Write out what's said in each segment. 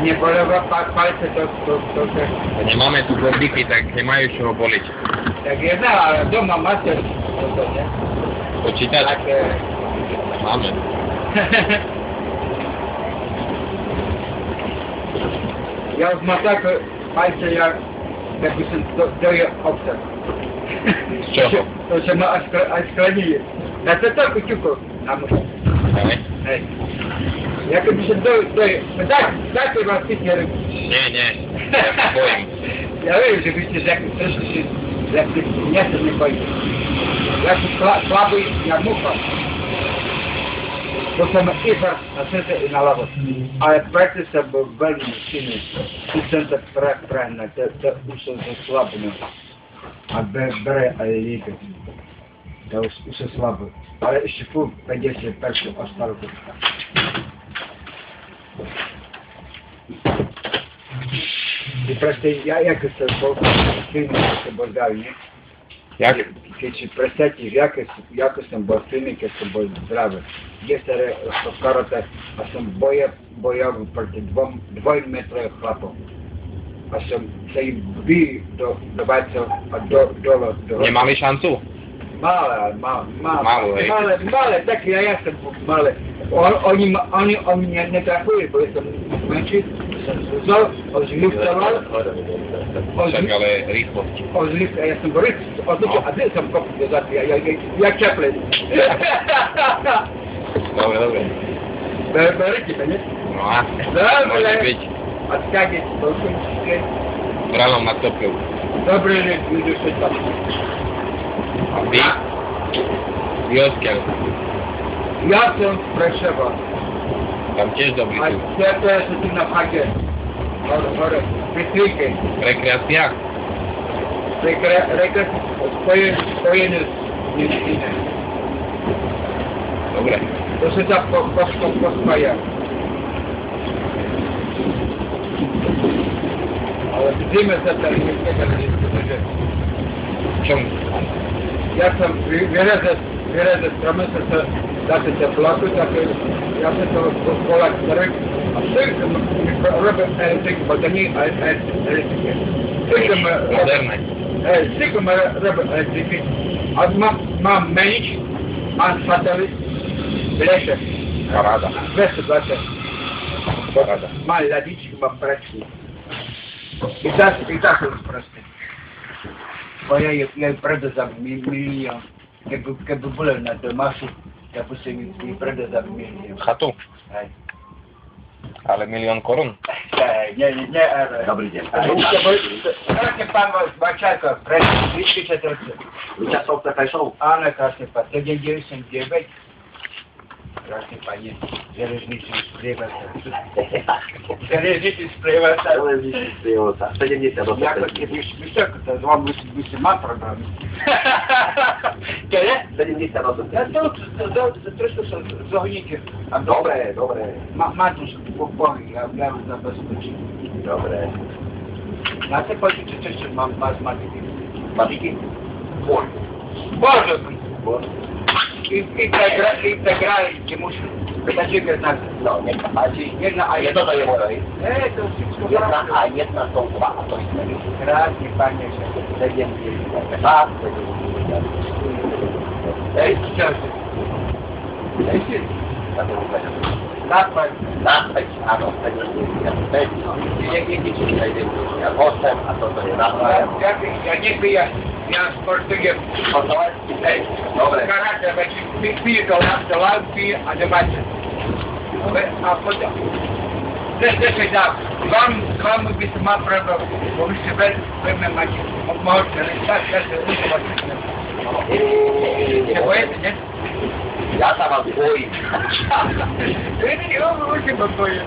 nie bolewa palce, to Nemáme tu gombíky, tak nemajú z čoho boliť. tak jedna, ale doma máte to, nie? Počítač? Tak, Máme. ja už mám tak palce, jak by som dojel obsah. Z čoho? To sa ma až skladí. Na to toľko ťukov na mužu. Hej. Hej. Ja keby som dojel, dajte vás pýtne. Nie, ja sa bojím. Ja viem, že by ste řekli, že ja sa nebojím. Ja som slabý, jak mucha. To som iba na srdce i na hlavu. Ale preto som bol veľmi silný. Už som tak práve, už som slabý. A bere aj líbe. To už som slabý. Ale ešte furt 50% ostalo. I proste, jak som bol, silný som bol dal, nie? Jak? Keď si predstavíš, ako som bol silný, keď som bol zdravý. Kde sa skoro tak, a som bojal proti 2 metrových chlapov. A som sa im bil do vajcov a dole. Nemali šancu? Malé, hej. malé, tak ja som malé. Oni mňa netrafili, bo som menší, som zúzol, ozliftoval. Tak ale rýchlosti. Ja som bol rýchlo, a ty som kopil do zadu, jak Chaplin. Dobre. Berete to, nie? No a? Môže byť. A skade, to som si... Branom na topil. Dobre, že sa tam. A ty? Ty odkiaľ? Ja som z Prešova. Tam tiež dobrý A sú. ja som tu na Hage. Hore, pri Tríke. Rekreácia? Spojené s niečím. Dobre. To sa tam pospája. Ale v zime sa tam nekedy, pretože Čom? ja som vyrazil stromy, sa dáte teplotu, tak ja som to volať strek a všetko mi robil elektriku, bo to nie je elektrike. Moderné. Všetko mi robil elektriky. A mám menič, mám satelit, bleše. Paráda. 220. Paráda. Mám ľadičku, mám pračku. I tak som proste. Bo ja ju predal za milión. Keby bolo na domášu, ja by som ju predal za milión. Chatu? Hej. Ale 1 000 000 korun? Nie. Dobrý deň. Krásne pán Bačáko, vyšličte to. Účastnou v takej show? Áno, krásne pán, 799. Krásne pani, železničný sprievodca. Železničný sprievodca. Železničný sprievodca. 78. Jako keby vysoko, to z vám by si mal problémy. Kede? 78. Ja to trošku sa zohníte. Dobre. Má tu bohy, ja už zabezpečím. Dobre. Na te počíte, čo ešte mám matiky. Matiky? Boj. Bože! Boj. Integrálite muszę. Będzie jednak. No, niech to bardziej. Jedna a Jedno to je moje. to wszystko Jedna a jedna są dwa, a to jest mniej. Krásne, panie, že. 72, 72. Ej, čas. Ej, si. Nápad. Nápad, áno, 75. Jedničky na jeden, 8, a toto je nápad. Ja nepijem. Ja sportujem. Sportovať? Ej, Dobre. karate, veď pijem do lávky a do bače. A potom. Zde dá. Vám by som mal problém, bo vy ste veľmi mať možné, ale tak ja sa užívať. Nebojete, ne? Ja sa vás bojím. Už ma bojím.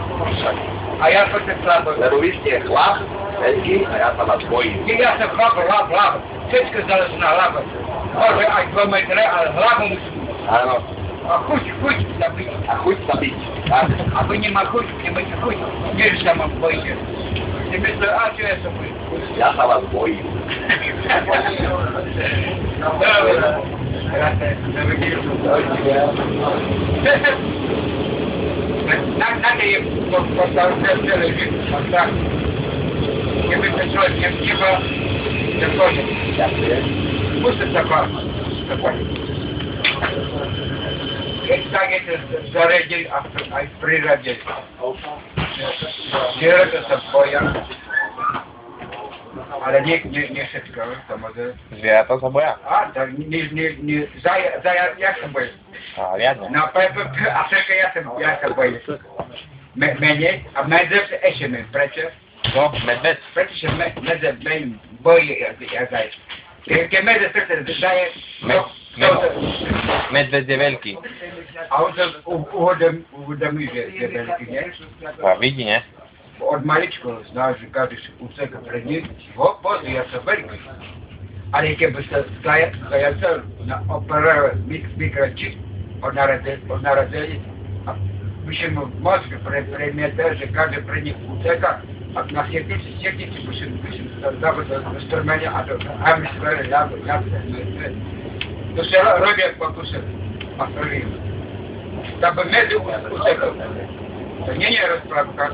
A ja počem slabo. Lebo vy ste chlap, veľký, a ja sa vás bojím. Ja som hlava. Všetko záleží na hlava. Môže aj 2 metre, ale hlavu musím. Áno. A chuť sa byť. A chuť sa byť. Tak. A vy nemá chuť, nemáte chuť. Nie, že sa mám bojíte. Si myslel, a čo ja sa bojím? Ja sa vás bojím. Dobre. Gracias. Надо им поставить целый вид, вот так. Не быть такой, не законен. Пусть это такой. Как это зарядили, а природили. Делать это боя. Ale nie wszystko, to może... Zwierzęta to boja. A, tak, nie, ja się boję. A, wiadnie. Na pewno, a tylko ja się boję. Mnie, a medved się mnie, przecież. Co? Medved? Przecież medved mnie boi, jak zajesz. Kiedy medved przecież daje... Medved je veľký. A on to uvědomí, že je velký, ne? A vidí, ne? Od maličko znal, že každý úsek pred ním, pozri, ja som veľký. Ale keby sa zajacal na operare mikročip od narodenia, a by si mu mozg premietal, že každý pred ním úseka, a na sjetnici by si dával do strmenia a do hemisféry, to se robia pokusy a prvým. Tam by medzi úsekov. To nie je rozprávka.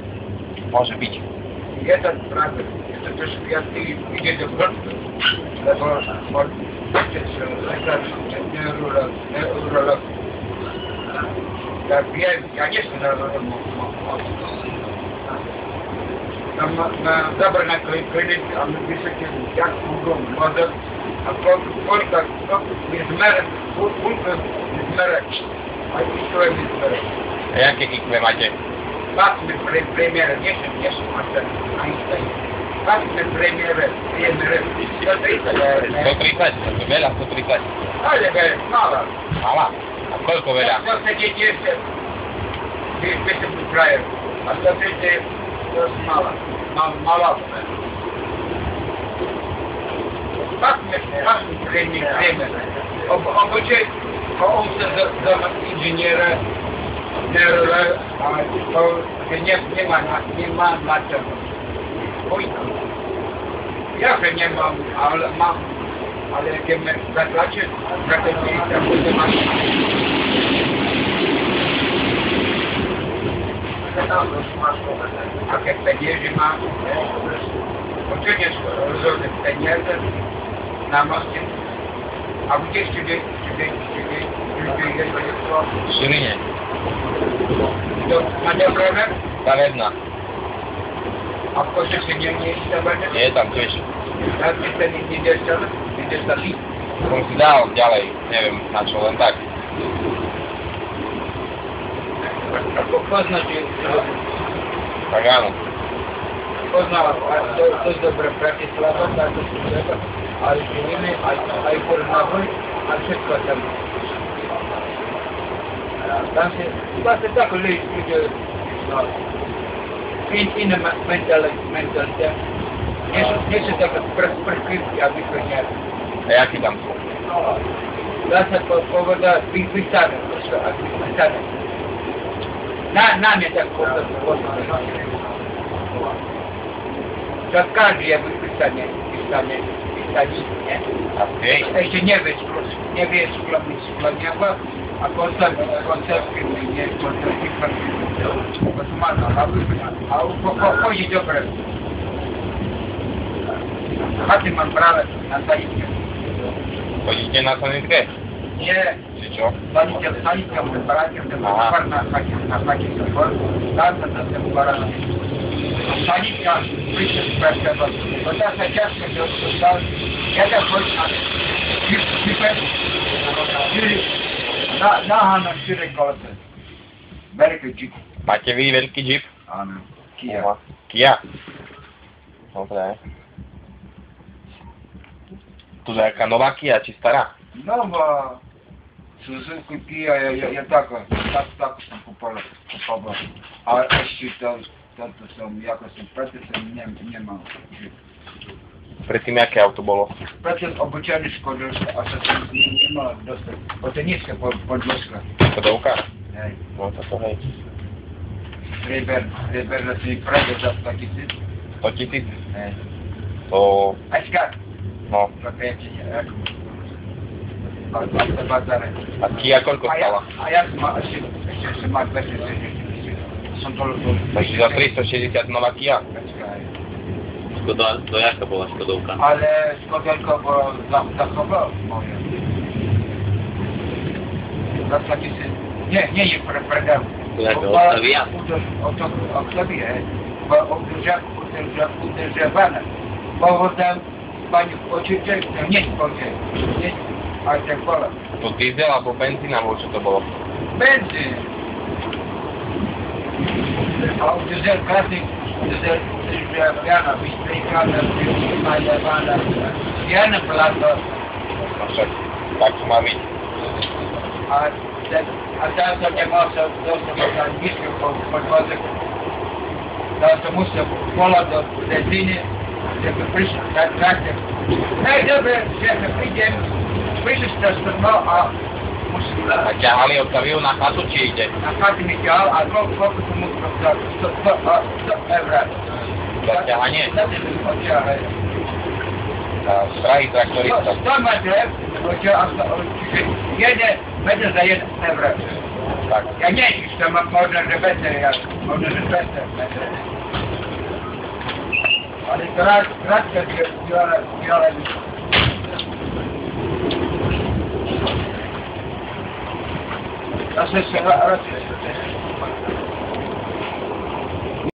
Może być. Jest to prawda, jest to też kwiatki idzie do wrotku, lebo od lekarz, neurolog. Ja wiem, ja nie jestem neurologiem. Tam zabrał na klinik, a my wysokie, jak długo może, a kolka, izmerek, kulkę izmerek, a IQ izmerek. A jakie IQ macie? Patrzmy premierę, nie Einstein. Patrzmy premierę, 130. 130, to veľa 130. Ale mała. Mala? A koľko veľa? 130 jeszcze. Jestem w kraju. A 130 to jest mała. Mała. Patrzmy premierę. Obocie, on chce za inżyniera. Nie ma na czego. Ja że nie mam, ale mam. Ale jak mnie zatracie, to będzie mam. A jak pieniędzy mam, oczywiście rozumiem pieniądze na moście. A gdzie ciebie W Surynie. to manewrowe? Stavebná. A w koszecie nie będzie? Je tam tiež. Ja ty ten idziesz na list. Som si dal ďalej, neviem na čo, len tak. Poznać Tak áno. poznała, to jest dobre Bratisława, tak to się trzeba, ale żyjemy, a i porozmawiamy, a wszystko tam. Tam się, właśnie tak ludzie, inny mentalitet. Nie się taka preskripcja wypełniać. A jaký tam sú? Zase powoda wypisane, proszę, wypisane. Na mnie tak powoda. To każdy jest wypisane, nie? A vieš? Jeszcze nie wiesz, planiała, a koncepty nie a chodzi dobre. Chaty mam prawo na zajście. Chodíte na sanitke? Nie, Či čo? sanitka w baracie, ten bar na takiej sobor, tam na tym baracie. Sanitka wyjdzie z prawa, bo ta ciastka się odstała, ja tak chodzi na 4 kolce. Veľký džip. Máte vy veľký džip? Áno, Kia. Kia? Dobre. Tu nejaká nová Kia, či stará? Нова Suzuki Kia, я так сам купував. А ще там сам якось працював, не мав. Predtým jaké auto bolo? Працював обучальні школи, а зараз не мав досить. Оце низька подложка. Kodovka? Hej. No to hej. Reber na svých prade za 100 000. 100 000? Hej. To... Ačka, No. zakręcić, jak? A bazare. A Kia koľko stala? A ja ma, jeszcze ma 260 000. som to ľudil. Takže za 360 nová Kia. Škoda, to jaká bola Škodovka? Ale Škodelko bolo zachował moje. Zasadzie się, nie je predał. To jaká Octavia? Octavia, bo uderzywana. Powodem pani oczycie, nie powiedział, nie, ale tak było. To diesel alebo benzín, alebo čo to bolo? Benzyn. A diesel klasik, diesel Jana, wyśpiewana, wyśpiewana, Jana Plato. No však, tak to má byť. A teraz to nie ma co na niskim podwodze. Teraz to muszę pola do benzyny, żeby przyjść na traktor. Hej, dobre, że przyjdziesz teraz no, a muszę A ťahali Octaviu na chatu, či ide? na chaty mi ťahal a koľko to musím dostať? 100 eur. Za ťahanie? Za tým odťahaj. Drahý traktorista. 100 metrów, jedzie, będzie za 1 euro. Tak. Ja nie wiem, to można, że będę, może, że będę. Ale kratkę biorę. Znaczy się,